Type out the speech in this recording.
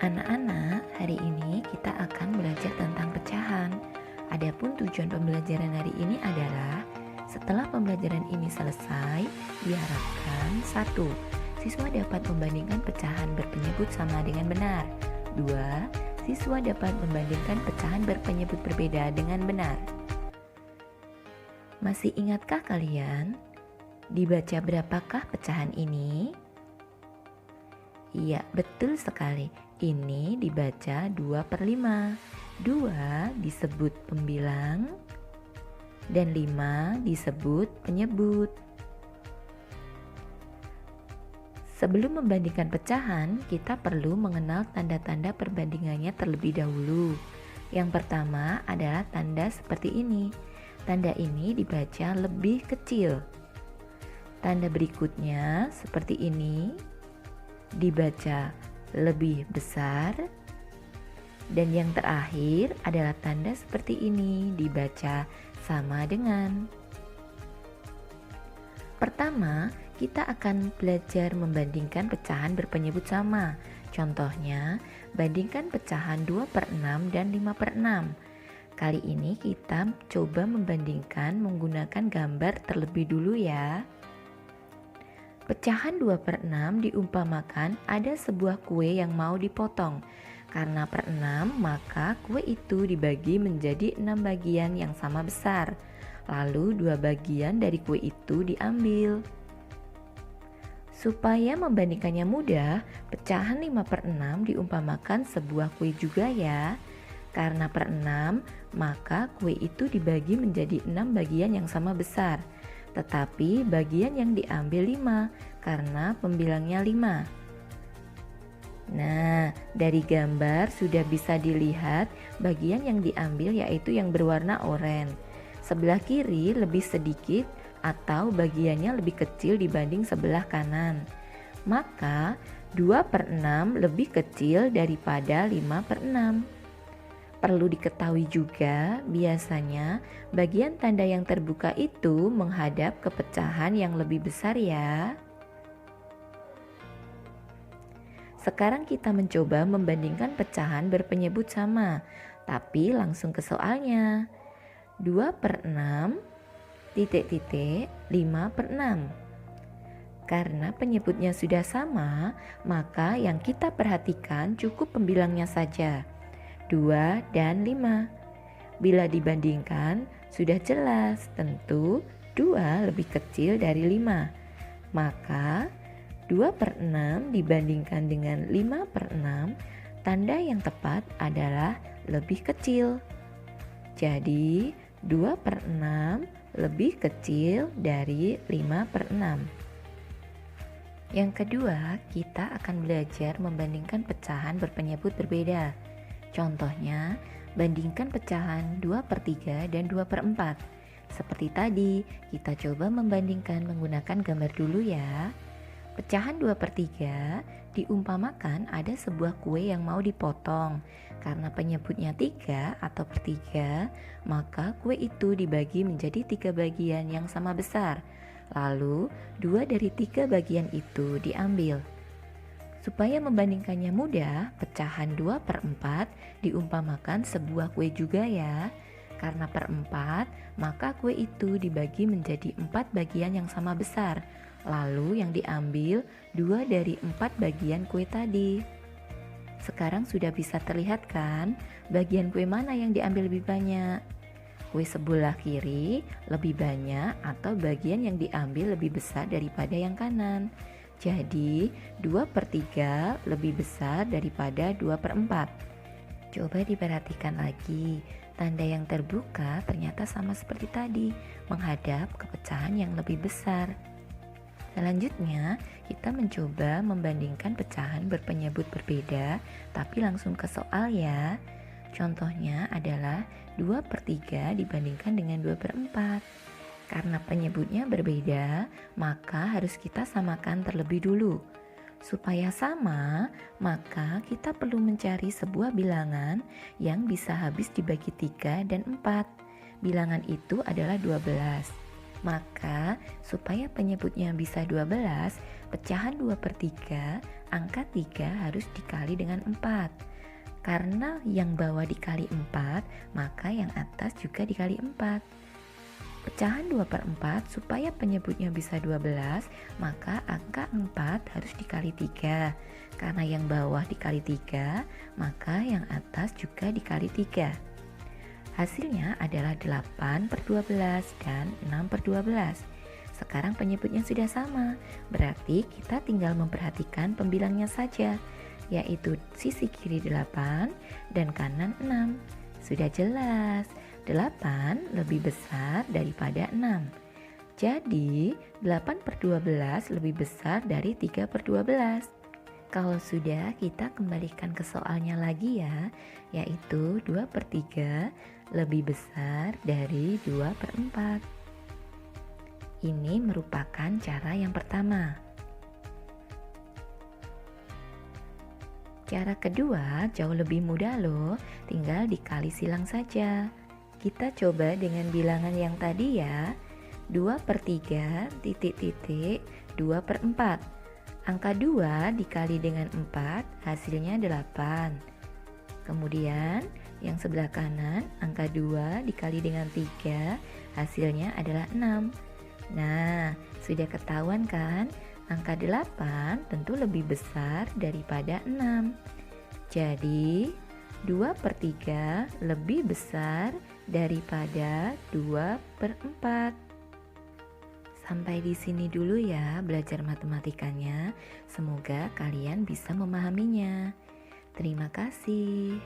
Anak-anak, hari ini kita akan belajar tentang pecahan. Adapun tujuan pembelajaran hari ini adalah setelah pembelajaran ini selesai, diharapkan 1. Siswa dapat membandingkan pecahan berpenyebut sama dengan benar. 2. Siswa dapat membandingkan pecahan berpenyebut berbeda dengan benar. Masih ingatkah kalian? Dibaca berapakah pecahan ini? Iya, betul sekali. Ini dibaca 2/5. 2 disebut pembilang dan 5 disebut penyebut. Sebelum membandingkan pecahan, kita perlu mengenal tanda-tanda perbandingannya terlebih dahulu. Yang pertama adalah tanda seperti ini. Tanda ini dibaca lebih kecil. Tanda berikutnya seperti ini dibaca lebih besar, dan yang terakhir adalah tanda seperti ini dibaca sama dengan. Pertama, kita akan belajar membandingkan pecahan berpenyebut sama. Contohnya, bandingkan pecahan 2/6 dan 5/6. Kali ini kita coba membandingkan menggunakan gambar terlebih dulu ya. Pecahan 2/6 diumpamakan ada sebuah kue yang mau dipotong. Karena per 6, maka kue itu dibagi menjadi 6 bagian yang sama besar. Lalu 2 bagian dari kue itu diambil. Supaya membandingkannya mudah, pecahan 5/6 diumpamakan sebuah kue juga ya. Karena per 6, maka kue itu dibagi menjadi 6 bagian yang sama besar. Tetapi bagian yang diambil 5 karena pembilangnya 5. Nah, dari gambar sudah bisa dilihat bagian yang diambil yaitu yang berwarna oranye. Sebelah kiri lebih sedikit atau bagiannya lebih kecil dibanding sebelah kanan. Maka 2/6 lebih kecil daripada 5/6. Perlu diketahui juga, biasanya bagian tanda yang terbuka itu menghadap ke pecahan yang lebih besar ya. Sekarang kita mencoba membandingkan pecahan berpenyebut sama, tapi langsung ke soalnya. 2/6 titik-titik 5/6. Karena penyebutnya sudah sama, maka yang kita perhatikan cukup pembilangnya saja. 2 dan 5. Bila dibandingkan, sudah jelas tentu 2 lebih kecil dari 5. Maka 2/6 dibandingkan dengan 5/6, tanda yang tepat adalah lebih kecil. Jadi 2/6 lebih kecil dari 5/6. Yang kedua, kita akan belajar membandingkan pecahan berpenyebut berbeda. Contohnya, bandingkan pecahan 2/3 dan 2/4. Seperti tadi, kita coba membandingkan menggunakan gambar dulu ya. Pecahan 2/3 diumpamakan ada sebuah kue yang mau dipotong. Karena penyebutnya 3 atau per 3, maka kue itu dibagi menjadi 3 bagian yang sama besar. Lalu, 2 dari 3 bagian itu diambil. Supaya membandingkannya mudah, pecahan 2/4 diumpamakan sebuah kue juga ya. Karena per 4, maka kue itu dibagi menjadi 4 bagian yang sama besar. Lalu yang diambil 2 dari 4 bagian kue tadi. Sekarang sudah bisa terlihat kan bagian kue mana yang diambil lebih banyak? Kue sebelah kiri lebih banyak atau bagian yang diambil lebih besar daripada yang kanan? Jadi 2/3 lebih besar daripada 2/4. Coba diperhatikan lagi, tanda yang terbuka ternyata sama seperti tadi, menghadap ke pecahan yang lebih besar. Selanjutnya, kita mencoba membandingkan pecahan berpenyebut berbeda, tapi langsung ke soal ya. Contohnya adalah 2/3 dibandingkan dengan 2/4. Karena penyebutnya berbeda, maka harus kita samakan terlebih dulu. Supaya sama, maka kita perlu mencari sebuah bilangan yang bisa habis dibagi 3 dan 4. Bilangan itu adalah 12. Maka supaya penyebutnya bisa 12, pecahan 2/3, angka 3 harus dikali dengan 4. Karena yang bawah dikali 4, maka yang atas juga dikali 4. Pecahan 2/4 supaya penyebutnya bisa 12, maka angka 4 harus dikali 3. Karena yang bawah dikali 3, maka yang atas juga dikali 3. Hasilnya adalah 8/12 dan 6/12. Sekarang penyebutnya sudah sama, berarti kita tinggal memperhatikan pembilangnya saja, yaitu sisi kiri 8 dan kanan 6. Sudah jelas, 8 lebih besar daripada 6. Jadi 8/12 lebih besar dari 3/12. Kalau sudah, kita kembalikan ke soalnya lagi ya, yaitu 2/3 lebih besar dari 2/4. Ini merupakan cara yang pertama. Cara kedua jauh lebih mudah loh, tinggal dikali silang saja. Kita coba dengan bilangan yang tadi ya, 2/3 titik-titik 2/4. Angka 2 dikali dengan 4 hasilnya 8. Kemudian yang sebelah kanan angka 2 dikali dengan 3 hasilnya adalah 6. Nah, sudah ketahuan kan? Angka 8 tentu lebih besar daripada 6. Jadi 2/3 lebih besar daripada 2/4. Sampai di sini dulu ya belajar matematikanya. Semoga kalian bisa memahaminya. Terima kasih.